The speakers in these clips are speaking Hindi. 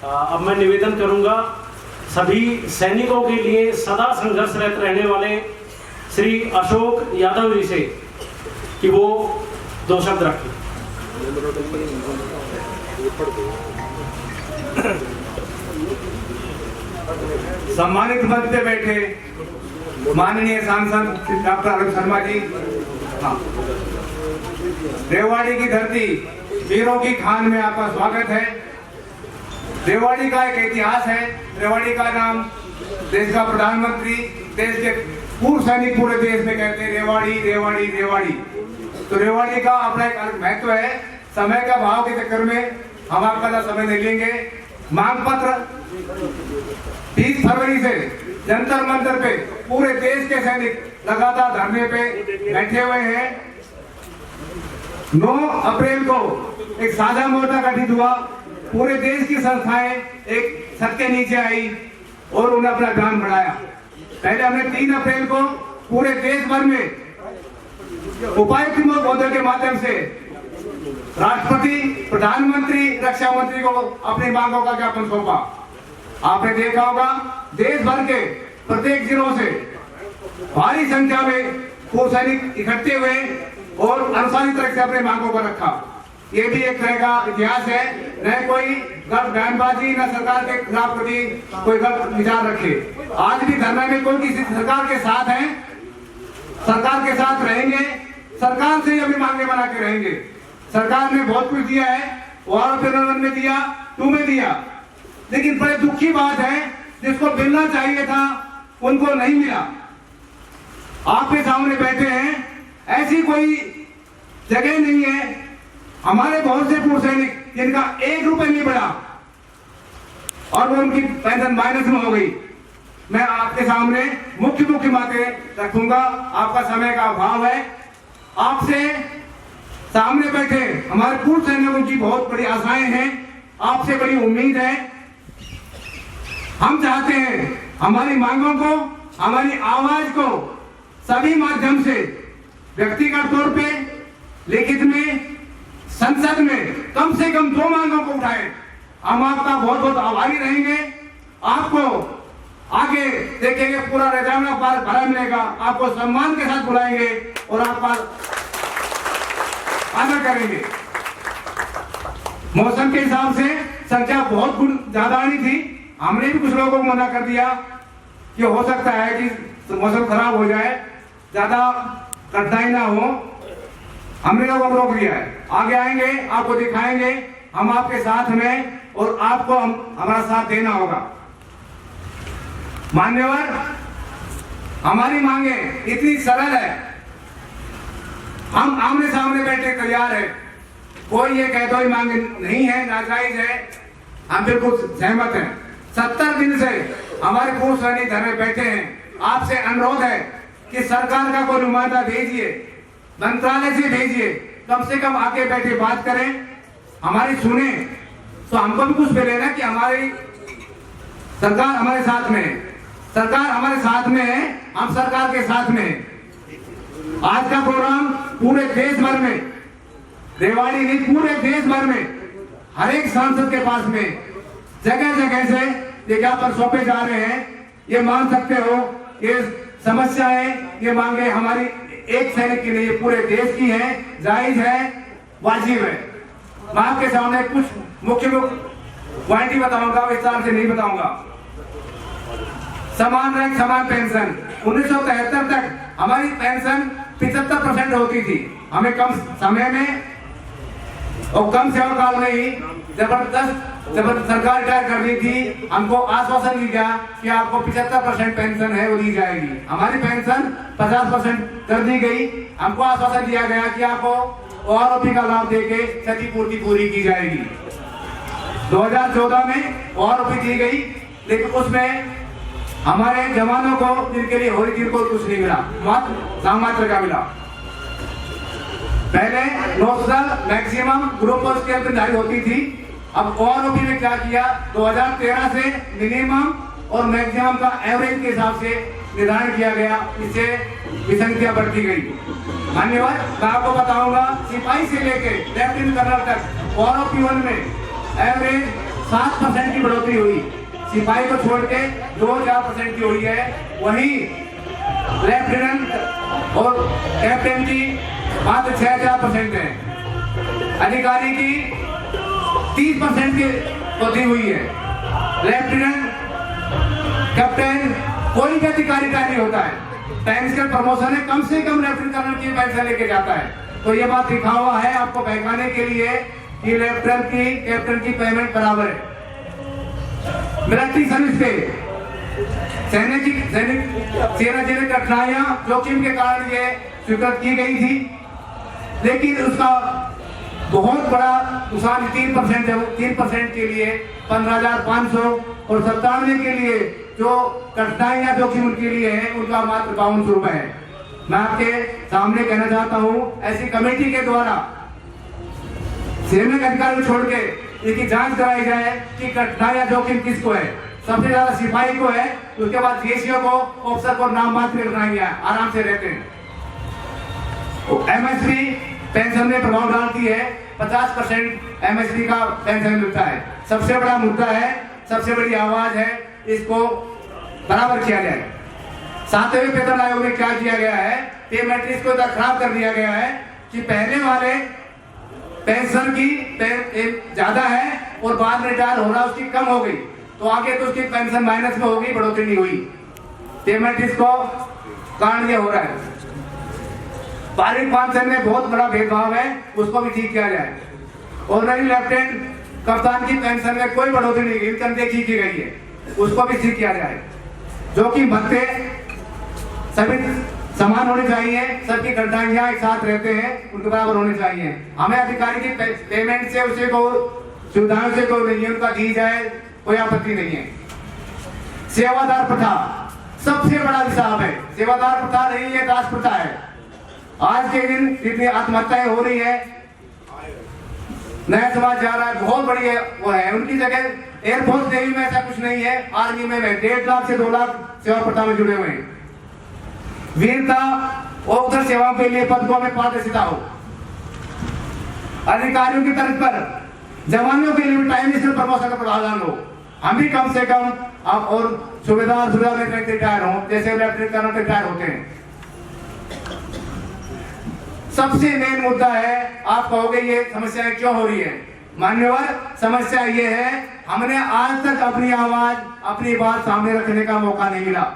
अब मैं निवेदन करूंगा सभी सैनिकों के लिए सदा संघर्षरत रहने वाले श्री अशोक यादव जी से कि वो 2 शब्द रखें। सम्मानित मंच पे बैठे माननीय सांसद डॉक्टर आलोक शर्मा जी, रेवाड़ी की धरती वीरों की खान में आपका स्वागत है। रेवाड़ी का एक इतिहास है। रेवाड़ी का नाम देश का प्रधानमंत्री, देश के पूर्व सैनिक पूरे देश में कहते हैं रेवाड़ी रेवाड़ी रेवाड़ी। तो रेवाड़ी का अपना एक अलग महत्व है। समय का भाव के चक्कर में हम आपका समय नहीं लेंगे। मांग पत्र 30 फरवरी से जंतर मंतर पे पूरे देश के सैनिक लगातार धरने पे बैठे हुए हैं। 9 अप्रैल को एक साझा मोर्चा गठित हुआ। पूरे देश की संस्थाएं एक छत के नीचे आई और उन्हें अपना अभियान बढ़ाया। पहले हमने 3 अप्रैल को पूरे देश भर में उपायुक्त महोदय के माध्यम से राष्ट्रपति, प्रधानमंत्री, रक्षा मंत्री को अपनी मांगों का ज्ञापन सौंपा। आपने देखा होगा देश भर के प्रत्येक जिलों से भारी संख्या में पूर्व सैनिक इकट्ठे हुए और अनुशासित तरह से अपने मांगों को रखा। ये भी एक तरह का इतिहास है। न कोई गलत बयानबाजी, न सरकार के खिलाफ कभी कोई गलत विचार रखे। आज भी धरना में कोई किसी सरकार के साथ है, सरकार के साथ रहेंगे, सरकार से अपनी मांगे बना के रहेंगे। सरकार ने बहुत कुछ दिया है, वार में दिया, 2 में दिया, लेकिन बड़े दुख की बात है जिसको मिलना चाहिए था उनको नहीं मिला। आपके सामने बैठे हैं, ऐसी कोई जगह नहीं है। हमारे बहुत से पूर्व सैनिक जिनका 1 रुपए नहीं बढ़ा और वो उनकी पेंशन माइनस में हो गई। मैं आपके सामने मुख्य बातें रखूंगा। आपका समय का अभाव है। आपसे सामने बैठे हमारे पूर्व सैनिकों की बहुत बड़ी आशाएं हैं, आपसे बड़ी उम्मीद है। हम चाहते हैं हमारी मांगों को, हमारी आवाज को सभी माध्यम से व्यक्तिगत तौर पे, लिखित में, संसद में कम से कम 2 मांगों को उठाएं। हम आपका बहुत बहुत आभारी रहेंगे। आपको आगे देखेंगे पूरा रजाना भरा मिलेगा। आपको सम्मान के साथ बुलाएंगे और आपका आदर करेंगे। मौसम के हिसाब से संख्या बहुत ज्यादा आनी थी। हमने भी कुछ लोगों को मना कर दिया कि हो सकता है कि मौसम खराब हो जाए, ज्यादा कठिनाई ना हो। हमने लोगों को रोक दिया है। आगे आएंगे, आपको दिखाएंगे हम आपके साथ में और आपको हमारा साथ देना होगा। मान्यवर, हमारी मांगे इतनी सरल है, हम आमने सामने बैठे तैयार है। कोई ये कहता है मांगे नहीं है, नाजायज है, हम बिल्कुल सहमत हैं। 70 दिन से हमारे पूर्व सैनिक धरने बैठे हैं। आपसे अनुरोध है कि सरकार का कोई नुमाइंदा भेजिए, मंत्रालय से भेजिए, कम से कम आके बैठे बात करें, हमारी सुने, तो हमको भी कुछ मिले ना कि हमारी सरकार हमारे साथ में है। सरकार हमारे साथ में है, हम सरकार के साथ में है। आज का प्रोग्राम पूरे देश भर में, रेवाड़ी नहीं पूरे देश भर में, हर एक सांसद के पास में जगह जगह से ये ज्ञापन सौंपे जा रहे हैं। ये मान सकते हो ये समस्याएं, ये मांगे हमारी एक सैनिक की नहीं, पूरे देश की है, जायज है, वाजिब है। मैं आपके सामने कुछ मुख्य पॉइंट ही बताऊंगा, विस्तार से नहीं बताऊंगा। समान रैंक समान पेंशन, 1973 तक हमारी पेंशन 75% होती थी। हमें कम समय में और कम सेवा काल में ही जब सरकार रिटायर कर दी थी, हमको आश्वासन दिया गया कि आपको 75% पेंशन है वो दी जाएगी। हमारी पेंशन 50% कर दी गई। हमको आश्वासन दिया गया कि आपको ओआरओपी का लाभ देके क्षतिपूर्ति पूरी की जाएगी। 2014 में ओआरओपी दी गई, लेकिन उसमें हमारे जवानों को जिनके लिए हो रही थी उनको कुछ नहीं मिला, मात्र नाममात्र का मिला। पहले नौकरी मैक्सिमम ग्रुप और स्केल पर जारी होती थी। अब ओआरओपी में क्या किया, 2013 से मिनिमम और मैक्सिमम का एवरेज के हिसाब से निर्धारण किया गया, इससे विसंख्या बढ़ती गई। धन्यवाद। मैं आपको बताऊंगा सिपाही से लेके लेफ्टिनेंट कर्नल तक ओआरओपी 1 में एवरेज 7% की बढ़ोतरी हुई। सिपाही को छोड़ के 2-4% की हुई है। वहीं लेफ्टिनेंट और कैप्टन की मात्र 6-4% है। अधिकारी की 30% की वृद्धि हुई है। लेफ्टिनेंट, कैप्टन, कोई भी अधिकारी का नहीं होता है। टाइम्स का प्रमोशन है, कम से कम लेफ्टिनेंट कर्नल की पेंशन लेके जाता है। तो ये बात लिखा हुआ है आपको बहकाने के लिए कि लेफ्टिनेंट की कैप्टन की पेमेंट बराबर है। मिलिट्री सर्विस पे सैनिक सेना जैसे कठिनाइयां जोखिम के कारण ये स्वीकृत की गई थी, लेकिन उसका बहुत बड़ा नुकसान 3% के लिए 15,500 और 97 के लिए जो कठिनाइयां जोखिम उनके लिए है उनका मात्र 52 रुपए है। मैं आपके सामने कहना चाहता हूं, ऐसी कमेटी के द्वारा सैनिक अधिकारी को छोड़ के इसकी जांच कराई जाए कि कठिनाइयां जोखिम किसको है। सबसे ज्यादा सिपाही को है, उसके बाद जीएसओ को, ऑफिसर को नाम मात्र कठिनाइयां, आराम से रहते हैं। एमएसपी पेंशन में प्रभाव डालती है, 50% एमएसपी का पेंशन मिलता है। सबसे बड़ा मुद्दा है, सबसे बड़ी आवाज है, इसको बराबर किया जाए। 7वें वेतन आयोग में क्या किया गया है, पे मैट्रिक्स को इतना खराब कर दिया गया है कि पहले वाले पेंशन की ज्यादा है और बाद में रिटायर हो रहा उसकी कम हो गई, तो आगे तो उसकी पेंशन माइनस में होगी, बढ़ोतरी नहीं हुई। पे मैट्रिक्स को कारण ये हो रहा है। पारिक पेंशन में बहुत बड़ा भेदभाव है, उसको भी ठीक किया जाए। ऑनररी लेफ्टिनेंट कप्तान की पेंशन में कोई बढ़ोतरी नहीं, इनकम देखी की गई है, उसको भी ठीक किया जाए। जो कि भत्ते सभी समान होने चाहिए, सबकी कठिनाइयां एक साथ रहते हैं, उनके बराबर होने चाहिए। हमें अधिकारी की पेमेंट से उसे को सुविधाओं से कोई नहीं, उनका दी जाए, कोई आपत्ति नहीं है। सेवादार प्रथा सबसे बड़ा हिसाब है। सेवादार प्रथा नहीं है, दास प्रथा है। आज के दिन जितनी आत्महत्याएं हो रही है, नया समाज जा रहा है, बहुत बड़ी है वो है। उनकी जगह एयरफोर्स नेवी में ऐसा कुछ नहीं है, आर्मी में 1.5 लाख से 2 लाख सेवा प्रथा में जुड़े हुए हैं। वीरता और सेवाओं के लिए पदकों में पारदर्शिता हो। अधिकारियों की तरफ पर जवानों के लिए भी टाइम स्केल प्रमोशन का प्रावधान हो। हम भी कम से कम अब और सुविधा में रिटायर हो, जैसे लेफ्टिनेंट कर्नल रिटायर होते हैं। सबसे मेन मुद्दा है, आप कहोगे ये समस्याएं क्यों हो रही है। मान्यवर, समस्या ये है, हमने आज तक अपनी आवाज, अपनी बात सामने रखने का मौका नहीं मिला।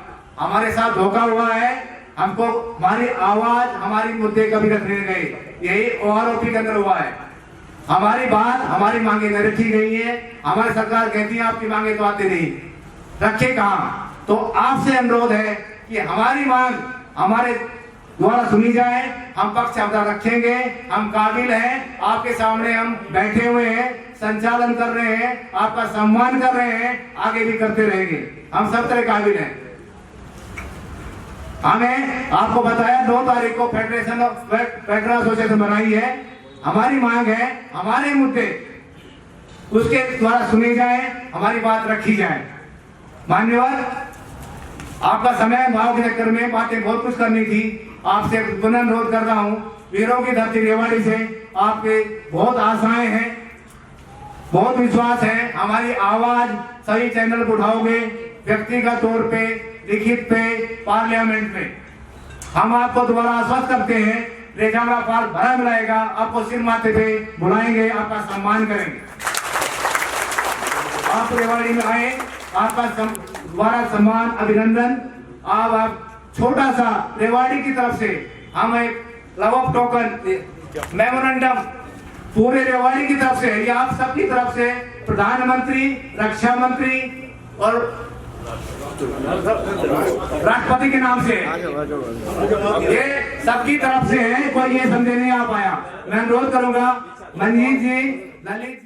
हमारे साथ धोखा हुआ है, हमको हमारी आवाज, हमारी मुद्दे कभी रखने नहीं गए। यही ओआरओपी के अंदर हुआ है। हमारी बात, हमारी मांगे नहीं रखी गई है। हमारी सरकार कहती है आपकी मांगे तो आते नहीं, रखे कहाँ। तो आपसे अनुरोध है कि हमारी मांग हमारे द्वारा सुनी जाए। हम पक्ष आपका रखेंगे, हम काबिल हैं, आपके सामने हम बैठे हुए हैं, संचालन कर रहे हैं, आपका सम्मान कर रहे हैं, आगे भी करते रहेंगे। हम सब तरह काबिल हैं। हमें आपको बताया 2 तारीख को फेडरेशन ऑफ वेटरन एसोसिएशन बनाई है। हमारी मांग है, हमारे मुद्दे उसके द्वारा सुने जाए, हमारी बात रखी जाए। मान्यवर, आपका समय भाव के चक्कर में बातें बहुत कुछ करनी थी, आपसे पुनः अनुरोध कर रहा हूँ। वीरों की धरती रेवाड़ी से आपके बहुत आशाएं हैं, बहुत विश्वास है। हमारी आवाज सही चैनल पर उठाओगे, व्यक्तिगत तौर पे, लिखित पे, पार्लियामेंट में। हम आपको दोबारा आश्वस्त करते हैं, रेजामड़ा पार्क भरा मिलाएगा, आपको सिर माथे पे बुलाएंगे, आपका सम्मान करेंगे। आप रेवाड़ी में आए, आपका दोबारा सम्मान, अभिनंदन। आप छोटा सा रेवाड़ी की तरफ से हम एक लव ऑफ टोकन मेमोरेंडम पूरे रेवाड़ी की तरफ से, ये आप सबकी तरफ से, प्रधानमंत्री, रक्षा मंत्री और राष्ट्रपति के नाम से, ये सबकी तरफ से है। कोई ये संदेह नहीं आ पाया। मैं अनुरोध करूंगा, मनजीत जी, ललित जी।